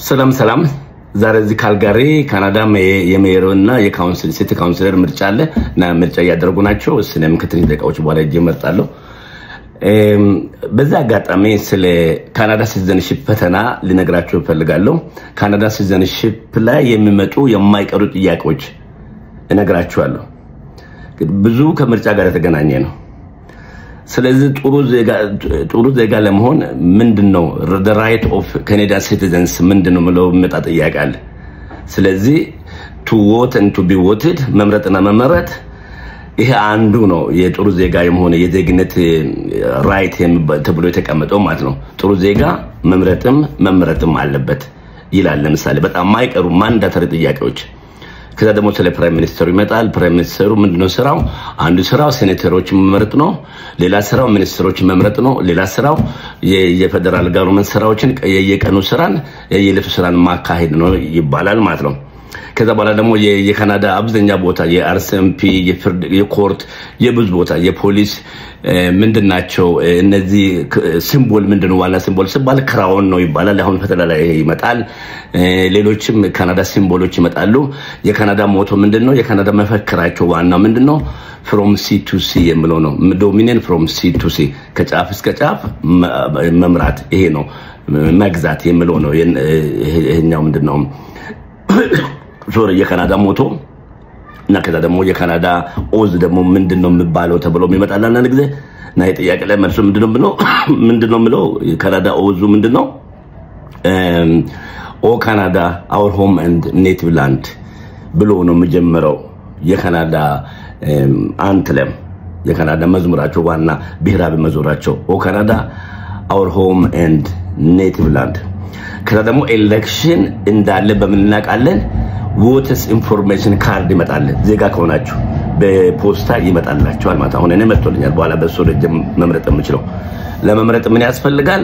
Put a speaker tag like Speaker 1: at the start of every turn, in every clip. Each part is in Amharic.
Speaker 1: ሰላም ዛሬ እዚህ ካልጋሪ ካናዳ የሜየርና የካውንስል ሲቲ ካውንስለር ምርጫ አለ እና ምርጫ ያደረጉ ናቸው። ስለምን ከትንሽ ደቂቃዎች በኋላ ይጀምራሉ። በዛ አጋጣሚ ስለ ካናዳ ሲቲዝንሺፕ ፈተና ልነግራችሁ ፈልጋለሁ። ካናዳ ሲቲዝንሺፕ ላይ የሚመጡ የማይቀሩ ጥያቄዎች እነግራችኋለሁ። ብዙ ከምርጫ ጋር የተገናኘ ነው። ስለዚህ ጥሩ ዜጋ ለመሆን ምንድነው the right of Canadian citizens ምንድነው ማለት መጣ ጥያቄ አለ። ስለዚህ to vote and to be voted መምረጥና መመረጥ ይሄ አንዱ ነው የጥሩ ዜጋ የመሆነ የዜግነት ራይት ተብሎ የተቀመጠው ማለት ነው። ጥሩ ዜጋ መምረጥም አለበት ይላል። ለምሳሌ በጣም ማይቀሩ ማንዳተሪ ጥያቄዎች ከዛ ደግሞ ስለ ፕራይም ሚኒስተሩ ይመጣል። ፕራይም ሚኒስተሩ ምንድነው ስራው? አንዱ ስራው ሴኔተሮች መምረጥ ነው። ሌላ ስራው ሚኒስትሮች መምረጥ ነው። ሌላ ስራው የፌደራል ጋቨርንመንት ስራዎችን የየቀኑ ስራን የየለቱ ስራን ማካሄድ ነው ይባላል ማለት ነው። ከዛ በኋላ ደግሞ የካናዳ አብዛኛ ቦታ የአርሲኤምፒ የፍርድ የኮርት የብዙ ቦታ የፖሊስ ምንድናቸው እነዚህ ሲምቦል ምንድነው ዋና ሲምቦል ሲባል ክራውን ነው ይባላል። አሁን ፈተና ላይ ይመጣል። ሌሎችም ካናዳ ሲምቦሎች ይመጣሉ። የካናዳ ሞቶ ምንድነው? የካናዳ መፈክራቸው ዋናው ምንድነው? from C to C የሚለው ነው። ዶሚኒየን from C to C ከጫፍ እስከ ጫፍ መምራት ይሄ ነው መግዛት የሚለው ነው። ይሄኛው ምንድነው? ዞር የካናዳ ሞቶ እና ከዛ ደግሞ የካናዳ ኦዝ ደግሞ ምንድነው የሚባለው ተብሎ የሚመጣላና ለግዜ እና የጥያቄ ላይ መልሱ ምንድነው ምለው የካናዳ ኦዙ ምንድነው? ኦ ካናዳ our home and native land ብሎ ነው የሚጀምረው የካናዳ አንትለም የካናዳ መዝሙራቸው ዋና ብሔራዊ መዝሙራቸው ኦ ካናዳ our home and native land። ከዛ ደግሞ ኤሌክሽን እንዳለ በመናቃለን ቮተርስ ኢንፎርሜሽን ካርድ ይመጣል። ዜጋ ከሆናችሁ በፖስታ ይመጣላችኋል ማለት አሁን እኔ መጥቶልኛል። በኋላ በሱ ረጅም መምረጥ የምችለው ለመምረጥ ምን ያስፈልጋል?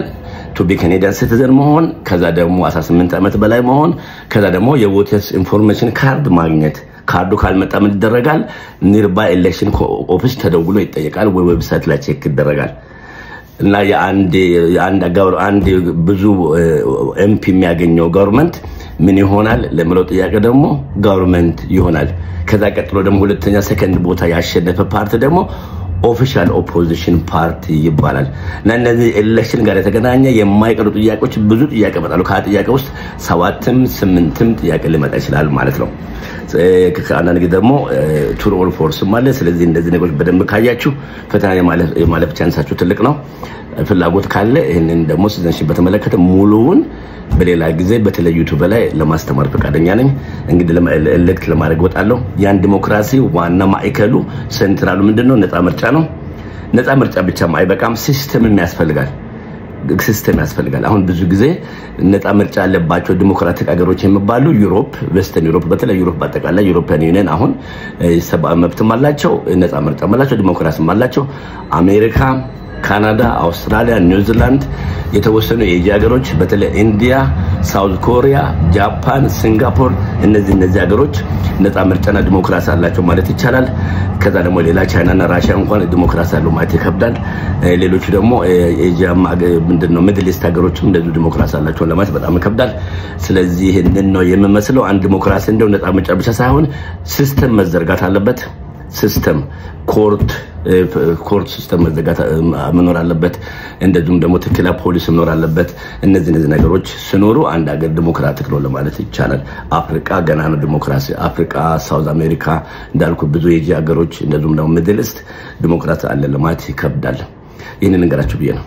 Speaker 1: to be Canadian citizen መሆን፣ ከዛ ደግሞ 18 ዓመት በላይ መሆን፣ ከዛ ደግሞ የቮተርስ ኢንፎርሜሽን ካርድ ማግኘት። ካርዱ ካልመጣ ምን ይደረጋል? ኒርባይ ኤሌክሽን ኦፊስ ተደውሎ ይጠየቃል ወይ ዌብሳይት ላይ ቼክ ይደረጋል። እና አንድ ብዙ ኤምፒ የሚያገኘው ገቨርንመንት ምን ይሆናል ለምለው ጥያቄ ደግሞ ገቨርንመንት ይሆናል። ከዛ ቀጥሎ ደግሞ ሁለተኛ ሰከንድ ቦታ ያሸነፈ ፓርቲ ደግሞ ኦፊሻል ኦፖዚሽን ፓርቲ ይባላል። እና እነዚህ ኤሌክሽን ጋር የተገናኘ የማይቀሩ ጥያቄዎች ብዙ ጥያቄ መጣሉ። ከጥያቄ ውስጥ 7ም 8ም ጥያቄ ሊመጣ ይችላል ማለት ነው። ከአንዳንድ ጊዜ ደግሞ true or false ማለት ስለዚህ እንደዚህ ነገሮች በደንብ ካያችሁ ፈተና የማለፍ ቻንሳችሁ ትልቅ ነው። ፍላጎት ካለ ይሄንን ደግሞ ሲቲዝንሺፕ በተመለከተ ሙሉውን በሌላ ጊዜ በተለይ ዩቲዩብ ላይ ለማስተማር ፈቃደኛ ነኝ። እንግዲህ ኤሌክት ለማድረግ ወጣለሁ። ያን ዲሞክራሲ ዋና ማዕከሉ ሴንትራሉ ምንድነው? ነፃ ምርጫ ነው። ነፃ ምርጫ ብቻም አይበቃም፣ ሲስተም ያስፈልጋል። አሁን ብዙ ጊዜ ነፃ ምርጫ ያለባቸው ዲሞክራቲክ ሀገሮች የሚባሉ ዩሮፕ ዌስተርን ዩሮፕ በተለይ ዩሮፕ በአጠቃላይ ዩሮፒያን ዩኒየን አሁን ሰብአዊ መብትም አላቸው፣ ነፃ ምርጫም አላቸው፣ ዲሞክራሲም አላቸው። አሜሪካ፣ ካናዳ፣ አውስትራሊያ፣ ኒውዚላንድ የተወሰኑ የኤዥያ ሀገሮች በተለይ ኢንዲያ፣ ሳውዝ ኮሪያ፣ ጃፓን፣ ሲንጋፖር እነዚህ ሀገሮች ነፃ ምርጫና ዲሞክራሲ አላቸው ማለት ይቻላል። ከዛ ደግሞ ሌላ ቻይናና ራሺያ እንኳን ዲሞክራሲ አለው ማለት ይከብዳል። ሌሎች ደግሞ ኤዥያ ምንድነው ሚድል ኢስት ሀገሮችም እንደዚህ ዲሞክራሲ አላቸው ለማለት በጣም ይከብዳል። ስለዚህ ይሄንን ነው የሚመስለው። አንድ ዲሞክራሲ እንደው ነፃ ምርጫ ብቻ ሳይሆን ሲስተም መዘርጋት አለበት። ሲስተም ኮርት ሲስተም መኖር አለበት። እንደዚሁም ደግሞ ትክክለ ፖሊስ መኖር አለበት። እነዚህ ነገሮች ሲኖሩ አንድ ሀገር ዲሞክራቲክ ነው ለማለት ይቻላል። አፍሪካ ገና ነው ዲሞክራሲ። አፍሪካ፣ ሳውዝ አሜሪካ እንዳልኩ ብዙ የኤዥያ ሀገሮች እንደዚሁም ደግሞ ሚድል ኢስት ዲሞክራሲ አለ ለማለት ይከብዳል። ይሄንን ነገራችሁ ብዬ ነው።